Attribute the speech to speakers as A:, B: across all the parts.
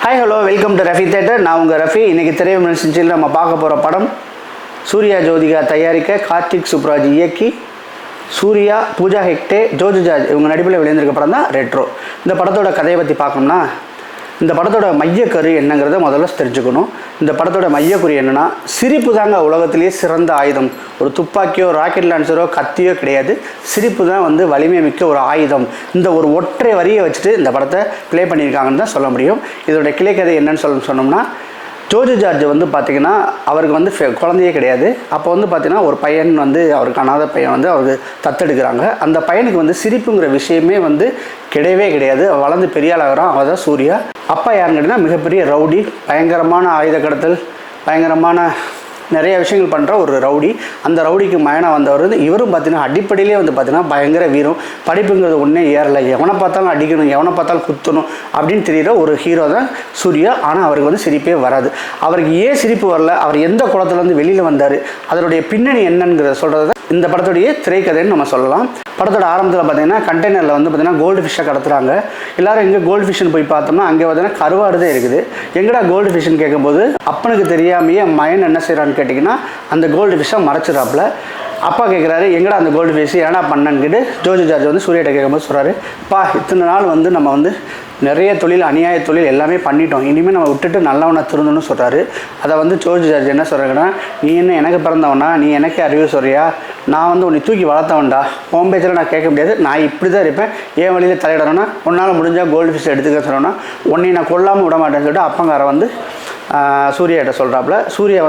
A: Hi hello welcome to Rafi theatre. நான் உங்கள் ரஃபி. இன்றைக்கி திரைவிமர்சனத்தில் நம்ம பார்க்க போகிற படம் சூர்யா ஜோதிகா தயாரிக்க, கார்த்திக் சுப்ராஜ் இயக்கி, சூர்யா, பூஜா ஹெக்டே, ஜோஜு ஜார்ஜ் இவங்க நடிப்பில் வெளியிருந்திருக்க படம் தான் ரெட்ரோ. இந்த படத்தோட கதையை பற்றி பார்க்கணும்னா, இந்த படத்தோட மையக்கரு என்னங்கிறத முதல்ல தெரிஞ்சுக்கணும். இந்த படத்தோட மையக்குறி என்னென்னா, சிரிப்பு தாங்க உலகத்திலேயே சிறந்த ஆயுதம். ஒரு துப்பாக்கியோ ராக்கெட் லான்ச்சரோ கத்தியோ கிடையாது, சிரிப்பு தான் வலிமை மிக்க ஒரு ஆயுதம். இந்த ஒரு ஒற்றை வரியை வச்சுட்டு இந்த படத்தை ப்ளே பண்ணியிருக்காங்கன்னு தான் சொல்ல முடியும். இதோட கிளைக்கதை என்னன்னு சொன்னோம்னா, ஜோஜு ஜார்ஜ் பார்த்திங்கன்னா அவருக்கு குழந்தையே கிடையாது. அப்போ பார்த்திங்கன்னா ஒரு பையன் அவருக்கு அனாதை பையன் அவருக்கு தத்தெடுக்கிறாங்க. அந்த பையனுக்கு சிரிப்புங்கிற விஷயமே கிடையவே கிடையாது. வளர்ந்து பெரிய ஆளாகிறான். அவள் தான் சூர்யா. அப்பா யாருன்னு கேட்டிங்கன்னா, மிகப்பெரிய ரவுடி, பயங்கரமான ஆயுத கடத்தல், பயங்கரமான நிறைய விஷயங்கள் பண்ணுற ஒரு ரவுடி. அந்த ரவுடிக்கு மயனாக வந்தவர் இவரும் பார்த்திங்கன்னா அடிப்படையிலே பார்த்திங்கன்னா பயங்கர வீரம். படிப்புங்கிறது ஒன்றே ஏறலை. எவனை பார்த்தாலும் அடிக்கணும், எவனை பார்த்தாலும் குத்தணும் அப்படின்னு தெரிகிற ஒரு ஹீரோ தான் சூர்யா. ஆனால் அவருக்கு சிரிப்பே வராது. அவருக்கு ஏன் சிரிப்பு வரல, அவர் எந்த குளத்துலேருந்து வெளியில் வந்தார், அதனுடைய பின்னணி என்னங்கிறத சொல்கிறது தான் இந்த படத்துடைய திரைக்கதைன்னு நம்ம சொல்லலாம். படத்தோட ஆரம்பத்தில் பார்த்திங்கன்னா கண்டெய்னரில் பார்த்திங்கன்னா கோல்டு ஃபிஷ்ஷை கடத்துகிறாங்க. எல்லோரும் எங்கே கோல்டு ஃபிஷ்ஷுன்னு போய் பார்த்தோம்னா, அங்கே பார்த்திங்கன்னா கருவாடு தான் இருக்குது. எங்கடா கோல்டு ஃபிஷ்ஷுன்னு கேட்கும்போது அப்பனுக்கு தெரியாமையே மயன் என்ன செய்கிறான்னு கேட்டிங்கன்னா, அந்த கோல்டு ஃபிஷ்ஷை மறைச்சிடாப்புல. அப்பா கேட்குறாரு, எங்கடா அந்த கோல்டு ஃபிஷ் ஏன்னா பண்ணன்னு கேட்டு ஜோஜு ஜார்ஜ் சூர்யாட்ட கேட்கும்போது சொல்கிறாரு, பா இத்தனை நாள் நம்ம நிறைய தொழில், அநியாய தொழில் எல்லாமே பண்ணிட்டோம், இனிமேல் நம்ம விட்டுட்டு நல்லவனை திருந்தணும்னு சொல்கிறாரு. அதை ஜோஜு ஜார்ஜ் என்ன சொல்கிறாங்கன்னா, நீ என்ன எனக்கு பிறந்தவனா, நீ எனக்கே அறிவு சொல்கிறியா, நான் உன்னை தூக்கி வளர்த்தவன்டா, உன் பேச்சில் நான் கேட்க முடியாது, நான் இப்படி தான் இருப்பேன், ஏன் வழியில் தலையிடணும்னா உன்னால் முடிஞ்சால் கோல்டு ஃபிஷ் எடுத்துக்க சொன்னோன்னா உன்னை நான் கொல்லாமல் விட மாட்டேன்னு சொல்லிட்டு அப்பங்கார சூர்யாட்ட சொல்கிறாப்புல. சூர்யா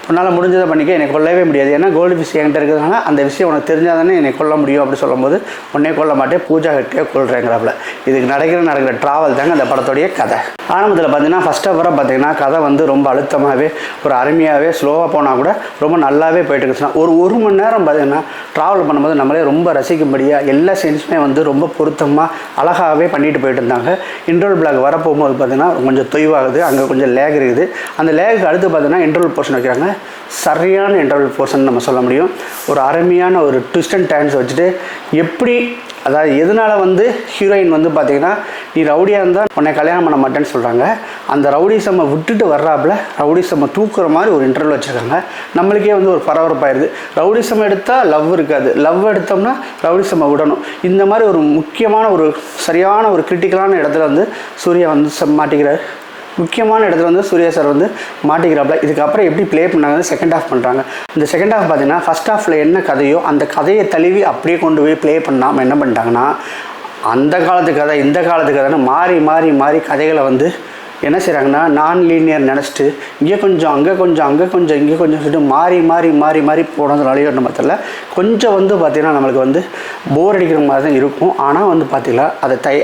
A: உன்னால் முடிஞ்சதை பண்ணிக்க, என்னை கொல்லவே முடியாது, ஏன்னா கோல்டு ஃபிஷ் என்கிட்ட இருக்கிறதுனால அந்த விஷயம் உனக்கு தெரிஞ்சால் தானே என்னை கொல்ல முடியும் அப்படி சொல்லும்போது, உன்னே கொல்ல மாட்டேன், பூஜா ஹெக்டே கொள்கிறேங்கிறாப்புல. இதுக்கு நடக்கிற ட்ராவல் தாங்க அந்த படத்துடைய கதை. ஆரம்பத்தில் பார்த்திங்கன்னா ஃபஸ்ட் ஆஃப் ஆல் பார்த்திங்கன்னா கதை ரொம்ப அழுத்தமாகவே, ஒரு அருமையாகவே, ஸ்லோவாக போனால் கூட ரொம்ப நல்லாவே போயிட்டு இருந்துச்சுன்னா, ஒரு மணி நேரம் பார்த்திங்கன்னா ட்ராவல் பண்ணும்போது நம்மளே ரொம்ப ரசிக்கும்படியாக எல்லா சீன்ஸுமே ரொம்ப பொருத்தமாக அழகாகவே பண்ணிட்டு போயிட்டு இருந்தாங்க. இன்டர்வல் பிளாக் வரப்போகும்போது பார்த்திங்கன்னா கொஞ்சம் தொய்வாகுது, அங்கே கொஞ்சம் லேக் இருக்குது. அந்த லேக்கு அடுத்து பார்த்திங்கன்னா இன்டர்வல் போர்ஷன் வைக்கிறாங்க. சரியான இன்டர்வல் போர்ஷன் நம்ம சொல்ல முடியும். ஒரு அருமையான ஒரு ட்விஸ்ட் அண்ட் டர்ன்ஸ் வச்சுட்டு, எப்படி அதாவது எதனால் ஹீரோயின் பார்த்திங்கன்னா நீ ரவுடியாக இருந்தால் உன்னை கல்யாணம் பண்ண மாட்டேன்னு சொல்கிறாங்க. அந்த ரவுடிசம்மை விட்டுட்டு வர்றாப்புல ரவுடிசம்மை தூக்குற மாதிரி ஒரு இன்டர்வல் வச்சுருக்காங்க. நம்மளுக்கே ஒரு பரபரப்பாயிருது. ரவுடிசம் எடுத்தால் லவ் இருக்காது, லவ் எடுத்தோம்னா ரவுடிசம்மை விடணும். இந்த மாதிரி ஒரு முக்கியமான ஒரு சரியான ஒரு கிரிட்டிக்கலான இடத்துல சூர்யா மாட்டிக்கிறார். முக்கியமான இடத்துல சூர்யா சார் மாட்டிக்கிறாப்புல. இதுக்கப்புறம் எப்படி ப்ளே பண்ணாங்க, செகண்ட் ஹாஃப் பண்ணுறாங்க. இந்த செகண்ட் ஹாஃப் பார்த்திங்கன்னா ஃபஸ்ட் ஹாஃபில் என்ன கதையோ அந்த கதையை தழுவி அப்படியே கொண்டு போய் ப்ளே பண்ணாமல் என்ன பண்ணிட்டாங்கன்னா, அந்த காலத்து கதை இந்த காலத்து கதைன்னு மாறி மாறி மாறி கதைகளை என்ன செய்கிறாங்கன்னா நான் லீனியர் நினச்சிட்டு இங்கே கொஞ்சம் அங்கே கொஞ்சம் அங்கே கொஞ்சம் இங்கே கொஞ்சம் சொல்லிட்டு மாறி மாறி மாறி மாறி போனதுனாலேயோ நம்ம தெரியல, கொஞ்சம் பார்த்திங்கன்னா நம்மளுக்கு போர் அடிக்கிற மாதிரி தான் இருக்கும். ஆனால் பார்த்திங்களா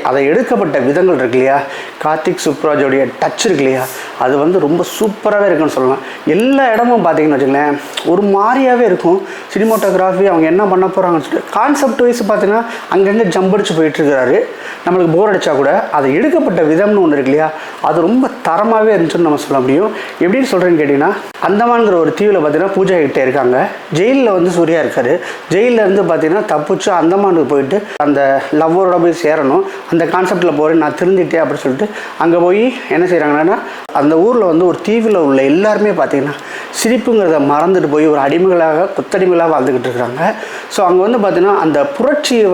A: அதை எடுக்கப்பட்ட விதங்கள் இருக்கு இல்லையா, கார்த்திக் சுப்ராஜோடைய டச் இருக்கு இல்லையா, அது ரொம்ப சூப்பராகவே இருக்குன்னு சொல்லலாம். எல்லா இடமும் பார்த்திங்கன்னு வச்சுங்களேன் ஒரு மாதிரியாகவே இருக்கும். சினிமோட்டோகிராஃபி அவங்க என்ன பண்ண போகிறாங்கன்னு சொல்லிட்டு கான்செப்ட் வைஸ் பார்த்திங்கன்னா அங்கங்கே ஜம்படிச்சு போயிட்டுருக்கிறாரு. நம்மளுக்கு போர் அடித்தா கூட அதை எடுக்கப்பட்ட விதம்னு ஒன்று இருக்கு இல்லையா, அது ரொம்ப தரமாகவே இருந்துச்சுன்னு நம்ம சொல்ல முடியும். எப்படின்னு சொல்கிறேன்னு கேட்டிங்கன்னா, அந்தமான்கிற ஒரு தீவில் பார்த்திங்கன்னா பூஜா ஹெக்டே இருக்காங்க. ஜெயிலில் சூர்யா இருக்கார். ஜெயிலேருந்து பார்த்திங்கன்னா தப்பிச்சு அந்தமானுக்கு போயிட்டு அந்த லவ்வரோட போய் சேரணும், அந்த கான்செப்டில் போகிறேன் நான் திருந்திட்டேன் அப்படின்னு சொல்லிட்டு அங்கே போய் என்ன செய்கிறாங்கன்னா, அந்த ஊரில் ஒரு தீவில் உள்ள எல்லாருமே பார்த்திங்கன்னா சிரிப்புங்கிறத மறந்துட்டு போய் ஒரு அடிமைகளாக கொத்தடிமைகளாக வாழ்ந்துக்கிட்டு இருக்கிறாங்க. ஸோ அங்கே பார்த்திங்கன்னா அந்த புரட்சியை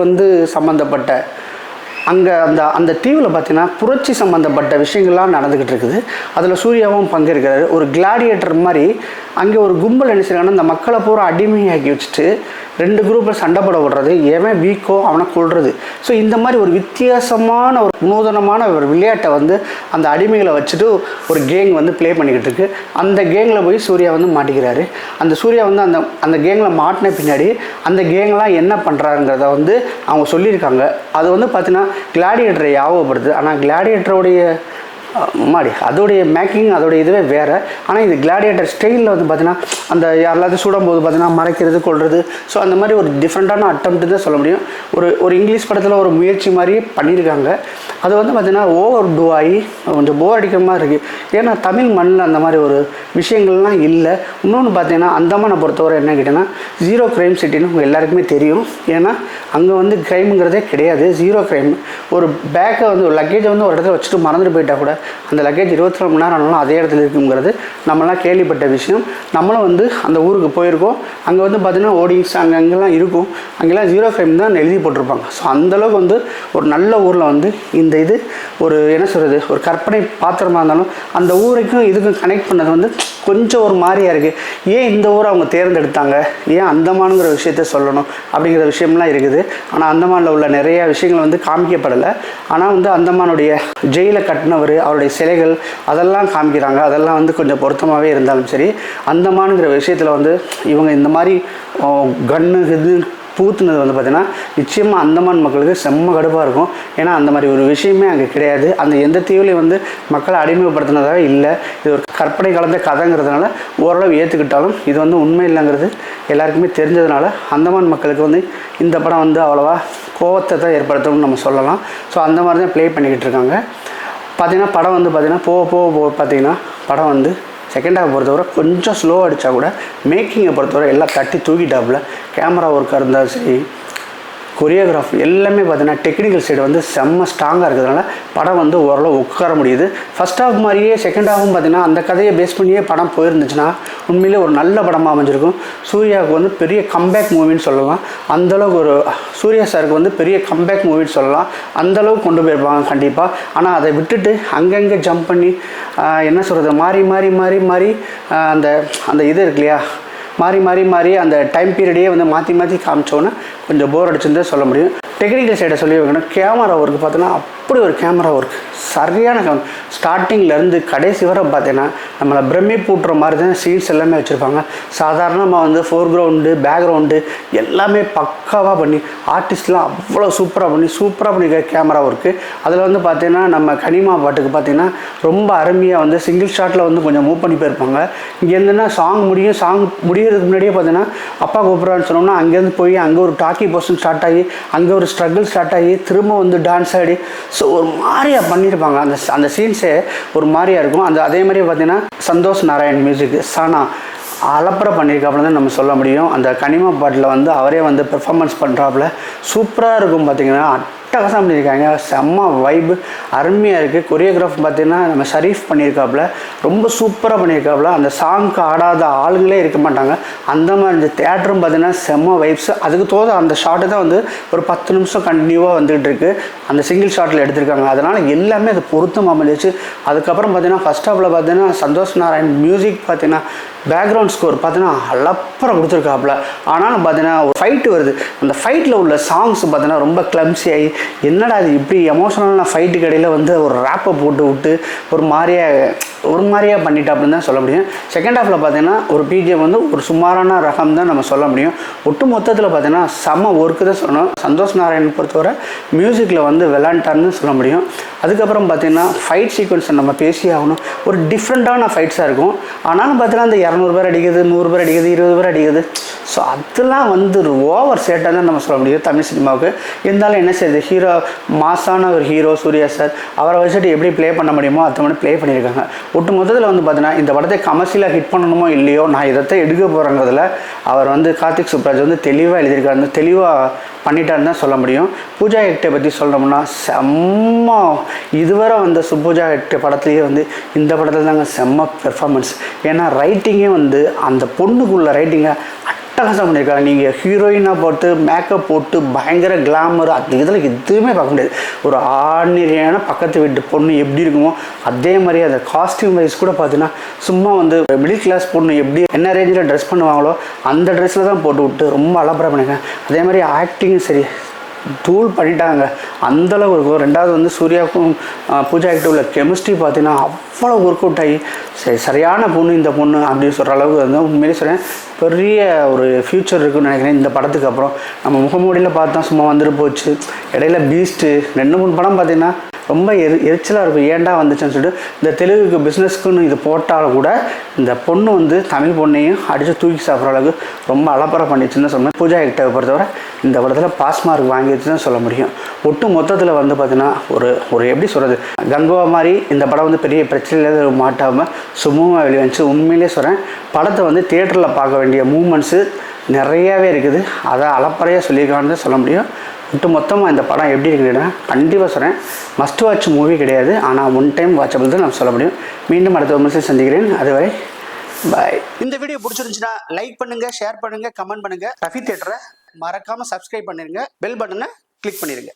A: சம்மந்தப்பட்ட அங்கே அந்த தீவில் பார்த்திங்கன்னா புரட்சி சம்மந்தப்பட்ட விஷயங்கள்லாம் நடந்துக்கிட்டு இருக்குது. அதில் சூர்யாவும் பங்கேற்கிறாரு. ஒரு கிளாடியேட்டர் மாதிரி அங்கே ஒரு கும்பல் என்ன செய்யறாங்கன்னா, அந்த மக்களை பூரா அடிமையாக்கி வச்சுட்டு ரெண்டு குரூப்பில் சண்டை போட விடுறது, எவன் வீக்கோ அவனை கொள்வது. ஸோ இந்த மாதிரி ஒரு வித்தியாசமான ஒரு நூதனமான ஒரு விளையாட்டை அந்த அடிமைகளை வச்சுட்டு ஒரு கேங் ப்ளே பண்ணிக்கிட்டு இருக்கு. அந்த கேங்கில் போய் சூர்யா மாட்டிக்கிறாரு. அந்த சூர்யா அந்த கேங்கில் மாட்டின பின்னாடி அந்த கேங்லாம் என்ன பண்ணுறாருங்கிறத அவங்க சொல்லியிருக்காங்க. அது பார்த்தீங்கன்னா கிளாடியேட்டரை ஞாபகப்படுது. ஆனால் கிளாடியேட்டருடைய அதோடைய மேக்கிங் அதோடைய இதுவே வேறு. ஆனால் இது கிளாடியேட்டர் ஸ்டைலில் பார்த்தீங்கன்னா அந்த யாரெல்லாத்தையும் சுடும்போது பார்த்தீங்கன்னா மறைக்கிறது கொள்வது. ஸோ அந்த மாதிரி ஒரு டிஃப்ரெண்ட்டான அட்டம்ப்ட்டு தான் சொல்ல முடியும். ஒரு இங்கிலீஷ் படத்தில் ஒரு முயற்சி மாதிரி பண்ணியிருக்காங்க. அது பார்த்திங்கன்னா ஓவர் டூ ஆகி கொஞ்சம் போர் அடிக்கிற மாதிரி இருக்குது. ஏன்னா தமிழ் மண்ணில் அந்த மாதிரி ஒரு விஷயங்கள்லாம் இல்லை. இன்னொன்று பார்த்தீங்கன்னா அந்தமானை பொறுத்தவரை என்ன கேட்டிங்கன்னா ஜீரோ க்ரைம் சிட்டின்னு உங்கள் எல்லாருக்குமே தெரியும். ஏன்னா அங்கே க்ரைமுங்கிறதே கிடையாது, ஜீரோ க்ரைம். ஒரு பேக்கை ஒரு லக்கேஜை ஒரு இடத்துல வச்சுட்டு மறந்துட்டு போயிட்டா கூட அந்த லக்கேஜ் 24 மணி நேரம் ஆனாலும் அதே இடத்துல இருக்குங்கிறது நம்மளாம் கேள்விப்பட்ட விஷயம். நம்மளும் வந்து அந்த ஊருக்கு போயிருக்கோம். அங்கே வந்து பார்த்திங்கன்னா ஓடிங்ஸ் அங்கெல்லாம் இருக்கும். அங்கெல்லாம் 0 ஃப்ரேம் தான் எழுதி போட்டிருப்பாங்க. ஸோ அந்தளவுக்கு வந்து ஒரு நல்ல ஊரில் வந்து இந்த இது ஒரு என்ன சொல்கிறது, ஒரு கற்பனை பாத்திரமாக இருந்தாலும் அந்த ஊருக்கும் இதுக்கும் கனெக்ட் பண்ணது வந்து கொஞ்சம் ஒரு மாதிரியாக இருக்குது. ஏன் இந்த ஊரை அவங்க தேர்ந்தெடுத்தாங்க, ஏன் அந்தமானுங்கிற விஷயத்த சொல்லணும் அப்படிங்கிற விஷயம்லாம் இருக்குது. ஆனால் அந்தமானில் உள்ள நிறையா விஷயங்கள் வந்து காமிக்கப்படலை. ஆனால் வந்து அந்தமானுடைய ஜெயிலை கட்டினவர், அவருடைய சிலைகள் அதெல்லாம் காமிக்கிறாங்க. அதெல்லாம் வந்து கொஞ்சம் பொருத்தமாகவே இருந்தாலும் சரி, அந்தமானுங்கிற விஷயத்தில் வந்து இவங்க இந்த மாதிரி கன்னு இது பூத்துனது வந்து பார்த்திங்கன்னா நிச்சயமாக அந்தமான் மக்களுக்கு செம்ம கடுப்பாக இருக்கும். ஏன்னா அந்த மாதிரி ஒரு விஷயமே அங்கே கிடையாது. அந்த எந்த தீவுலையும் வந்து மக்களை அடிமைப்படுத்தினதாக இல்லை. இது ஒரு கற்பனை கலந்த கதைங்கிறதுனால ஓரளவு ஏற்றுக்கிட்டாலும் இது வந்து உண்மை இல்லைங்கிறது எல்லாருக்குமே தெரிஞ்சதுனால அந்தமான் மக்களுக்கு வந்து இந்த படம் வந்து அவ்வளோவா கோவத்தை தான் ஏற்படுத்தணும்னு நம்ம சொல்லலாம். ஸோ அந்த மாதிரி தான் ப்ளே பண்ணிக்கிட்டு இருக்காங்க. பார்த்திங்கன்னா படம் வந்து பார்த்திங்கன்னா போக பார்த்திங்கன்னா படம் வந்து செகண்ட் ஹாஃப் பொறுத்தவரை கொஞ்சம் ஸ்லோ அடித்தா கூட மேக்கிங்கை பொறுத்தவரை எல்லாம் தட்டி தூக்கிட்டாப்புல. கேமரா ஒர்க்காக இருந்தாலும் சரி, கொரியோகிராஃபி எல்லாமே பார்த்தீங்கன்னா டெக்னிக்கல் சைடு வந்து செம்ம ஸ்ட்ராங்காக இருக்கிறதுனால படம் வந்து ஓரளவு உட்கார முடியுது. ஃபஸ்ட் ஹாஃப் மாதிரியே செகண்ட் ஹாஃபும் பார்த்திங்கன்னா அந்த கதையை பேஸ் பண்ணியே படம் போயிருந்துச்சுன்னா உண்மையிலே ஒரு நல்ல படமாக அமைஞ்சிருக்கும். சூர்யாவுக்கு வந்து பெரிய கம்பேக் மூவின்னு சொல்லலாம். அந்தளவுக்கு ஒரு சூர்யா சாருக்கு வந்து பெரிய கம்பேக் மூவின்னு சொல்லலாம். அந்தளவுக்கு கொண்டு போயிருப்பாங்க கண்டிப்பாக. ஆனால் அதை விட்டுட்டு அங்கங்கே ஜம்ப் பண்ணி என்ன சொல்கிறது, மாறி அந்த அந்த இது இருக்கு இல்லையா, மாறி அந்த டைம் பீரியடையே வந்து மாற்றி காமிச்சோன்னே கொஞ்சம் போர் அடிச்சுன்னு சொல்ல முடியும். டெக்னிக்கல் சைடை சொல்லி வைக்கணும். கேமரா ஒர்க்கு பார்த்தோன்னா அப்படி ஒரு கேமரா ஒர்க் சரியான ஸ்டார்டிங்லேருந்து கடைசி வரை பார்த்தீங்கன்னா நம்மளை பிரமிப்பூட்டுற மாதிரி தான் சீன்ஸ் எல்லாமே வச்சுருப்பாங்க. சாதாரணமாக வந்து ஃபோர்க்ரவுண்டு பேக்ரவுண்டு எல்லாமே பக்காவாக பண்ணி ஆர்டிஸ்ட்லாம் அவ்வளோ சூப்பராக பண்ணியிருக்க கேமரா ஒர்க்கு. அதில் வந்து பார்த்திங்கன்னா நம்ம கனிமா பாட்டுக்கு பார்த்திங்கன்னா ரொம்ப அருமையாக வந்து சிங்கிள் ஷாட்டில் வந்து கொஞ்சம் மூவ் பண்ணி போயிருப்பாங்க. இங்கேருந்துன்னா சாங் முடிகிறதுக்கு முன்னாடியே பார்த்தீங்கன்னா அப்பா கூப்பிட்றான்னு சொன்னோம்னா அங்கேருந்து போய் அங்கே ஒரு டாக்கி போர்ஷன் ஸ்டார்ட் ஆகி அங்கே ஒரு ஸ்ட்ரகிள் ஸ்டார்ட் ஆகி திரும்ப வந்து டான்ஸ் ஆடி ஸோ ஒரு மாதிரியாக பண்ணியிருப்பாங்க. அந்த சீன்ஸே ஒரு மாதிரியாக இருக்கும். அதே மாதிரியே பார்த்தீங்கன்னா சந்தோஷ் நாராயண் மியூசிக் சானா அலப்பறை பண்ணியிருக்காப்புல தான் நம்ம சொல்ல முடியும். அந்த கனிமா பாட்டில் வந்து அவரே வந்து பெர்ஃபார்மன்ஸ் பண்ணுறாப்புல சூப்பராக இருக்கும். பார்த்திங்கன்னா அட்டகாசம் பண்ணியிருக்காங்க. செம்ம வைப்பு அருமையாக இருக்குது. கொரியோகிராஃப் பார்த்திங்கன்னா நம்ம ஷரீஃப் பண்ணியிருக்காப்புல ரொம்ப சூப்பராக பண்ணியிருக்காப்புல. அந்த சாங்க்கு ஆடாத ஆளுங்களே இருக்க மாட்டாங்க. அந்த மாதிரி இந்த தேட்டரும் பார்த்திங்கன்னா செம்ம வைப்ஸ். அதுக்கு தோத அந்த ஷாட்டு தான் வந்து ஒரு 10 நிமிஷம் கண்டினியூவாக வந்துகிட்டு இருக்குது. அந்த சிங்கிள் ஷாட்டில் எடுத்திருக்காங்க. அதனால் எல்லாமே அது பொருத்தமாக அமைஞ்சிச்சு. அதுக்கப்புறம் பார்த்திங்கன்னா ஃபஸ்ட் ஹாஃபில் பார்த்திங்கன்னா சந்தோஷ் நாராயண் மியூசிக் பார்த்திங்கன்னா பேக்ரவுண்ட் ஸ்கோர் பார்த்தீங்கன்னா அலப்பறம் கொடுத்துருக்காப்புல. ஆனாலும் பார்த்தீங்கன்னா ஒரு ஃபைட்டு வருது. அந்த ஃபைட்டில் உள்ள சாங்ஸ் பார்த்தீங்கன்னா ரொம்ப கிளம்ஸி ஆகி என்னடா அது இப்படி எமோஷனலான ஃபைட்டுக்கு இடையில் வந்து ஒரு ரேப்பை போட்டு விட்டு ஒரு மாதிரியாக பண்ணிட்டாப்புன்னு தான் சொல்ல முடியும். செகண்ட் ஹாஃபில் பார்த்தீங்கன்னா ஒரு பிஜிஎம் வந்து ஒரு சுமாரான ரகம் தான் நம்ம சொல்ல முடியும். ஒட்டு மொத்தத்தில் பார்த்தீங்கன்னா செம்ம ஒர்க்கு தான் சொல்லணும். சந்தோஷ் நாராயணன் பொறுத்தவரை மியூசிக்கில் வந்து விளாண்டான்னு சொல்ல முடியும். அதுக்கப்புறம் பார்த்தீங்கன்னா ஃபைட் சீக்வன்ஸை நம்ம பேசி ஆகணும். ஒரு டிஃப்ரெண்ட்டான ஃபைட்ஸாக இருக்கும். ஆனாலும் பார்த்தீங்கன்னா அந்த 200 பேர் அடிக்குது, 100 பேர் அடிக்குது, 20 பேர் அடிக்குது. ஸோ அதெல்லாம் வந்து ஓவர் சேட்டாக தான் நம்ம சொல்ல முடியும் தமிழ் சினிமாவுக்கு. இருந்தாலும் என்ன செய்யுது, ஹீரோ மாசான ஒரு ஹீரோ சூர்யா சார், அவரை வச்சுட்டு எப்படி ப்ளே பண்ண முடியுமோ அதை மட்டும் ப்ளே பண்ணியிருக்காங்க. ஒட்டு மொத்தத்தில் வந்து பார்த்தீங்கன்னா இந்த படத்தை கமர்ஷியலாக ஹிட் பண்ணணுமோ இல்லையோ, நான் இதைத்தான் எடுக்க போகிறேங்கிறதுல அவர் வந்து கார்த்திக் சுப்ராஜ் வந்து தெளிவாக எழுதியிருக்காரு, தெளிவாக பண்ணிட்டான்னு தான் சொல்ல முடியும். பூஜா ஹெக்டே பற்றி சொல்லணும்னா செம்ம இதுவரை வந்த பூஜா ஹெக்டே படத்துலேயே வந்து இந்த படத்தில் தாங்க செம்ம பெர்ஃபார்மன்ஸ். ஏன்னா ரைட்டிங்கே வந்து அந்த பொண்ணுக்குள்ள ரைட்டிங்கை அட்டகாசம் பண்ணியிருக்காங்க. நீங்கள் ஹீரோயினாக போட்டு மேக்கப் போட்டு பயங்கர கிளாமர் அது இதில் எதுவுமே பார்க்க முடியாது. ஒரு ஆர்டினரியான பக்கத்து வீட்டு பொண்ணு எப்படி இருக்குமோ அதே மாதிரி அந்த காஸ்டியூம் வைஸ் கூட பார்த்தீங்கன்னா சும்மா வந்து மிடில் கிளாஸ் பொண்ணு எப்படி என்ன ரேஞ்சில் ட்ரெஸ் பண்ணுவாங்களோ அந்த ட்ரெஸ்ஸில் தான் போட்டு விட்டு ரொம்ப அலப்பறை பண்ணியிருக்கேன். அதே மாதிரி ஆக்டிங்கும் சரி தூள் பண்ணிட்டாங்க அந்தளவு இருக்கும். ரெண்டாவது வந்து சூர்யாவுக்கும் பூஜா கிட்ட உள்ள கெமிஸ்ட்ரி பார்த்தீங்கன்னா அவ்வளோ ஒர்க் அவுட் ஆகி சரியான பொண்ணு இந்த பொண்ணு அப்படின்னு சொல்கிற அளவுக்கு வந்து உண்மையிலே சொல்கிறேன் பெரிய ஒரு ஃப்யூச்சர் இருக்குன்னு நினைக்கிறேன் இந்த படத்துக்கு. அப்புறம் நம்ம முகமூடியில் பார்த்தா சும்மா வந்துட்டு போச்சு. இடையில பீஸ்ட்டு 2-3 படம் பார்த்திங்கன்னா ரொம்ப எரிச்சலாக இருக்கும், ஏன்டா வந்துச்சுன்னு சொல்லிட்டு. இந்த தெலுங்குக்கு பிஸ்னஸ்க்குன்னு இது போட்டாலும் கூட இந்த பொண்ணு வந்து தமிழ் பொண்ணையும் அடித்து தூக்கி சாப்பிட்ற அளவுக்கு ரொம்ப அலப்பறை பண்ணிச்சுன்னு சொன்னேன். பூஜா ஹெக்டேவை பொறுத்தவரை இந்த படத்தில் பாஸ் மார்க் வாங்கிடுச்சுன்னு சொல்ல முடியும். ஒட்டு மொத்தத்தில் வந்து பார்த்திங்கன்னா ஒரு எப்படி சொல்கிறது, கங்குவா மாதிரி இந்த படம் வந்து பெரிய பிரச்சனையில் மாட்டாமல் சுமூகமாக வெளிவந்துச்சு. உண்மையிலே சொல்கிறேன் படத்தை வந்து தியேட்டரில் பார்க்க வேண்டிய மூமெண்ட்ஸு நிறையாவே இருக்குது. அதை அலப்பறையாக சொல்லியிருக்கான்னு சொல்ல முடியும். ஒட்டு மொத்தமாக இந்த படம் எப்படி இருக்குன்னா கண்டிப்பாக சொல்கிறேன், மஸ்ட் வாட்ச் மூவி கிடையாது, ஆனால் ஒன் டைம் வாட்சபிள் தான் நான் சொல்ல முடியும். மீண்டும் அடுத்த விமர்சனம் சந்திக்கிறேன். அதுவரை பாய். இந்த வீடியோ பிடிச்சிருந்துச்சுன்னா லைக் பண்ணுங்கள், ஷேர் பண்ணுங்கள், கமெண்ட் பண்ணுங்கள். ரஃபி தியேட்டரை மறக்காமல் சப்ஸ்கிரைப் பண்ணிடுங்க, பெல் பட்டனை கிளிக் பண்ணிடுங்க.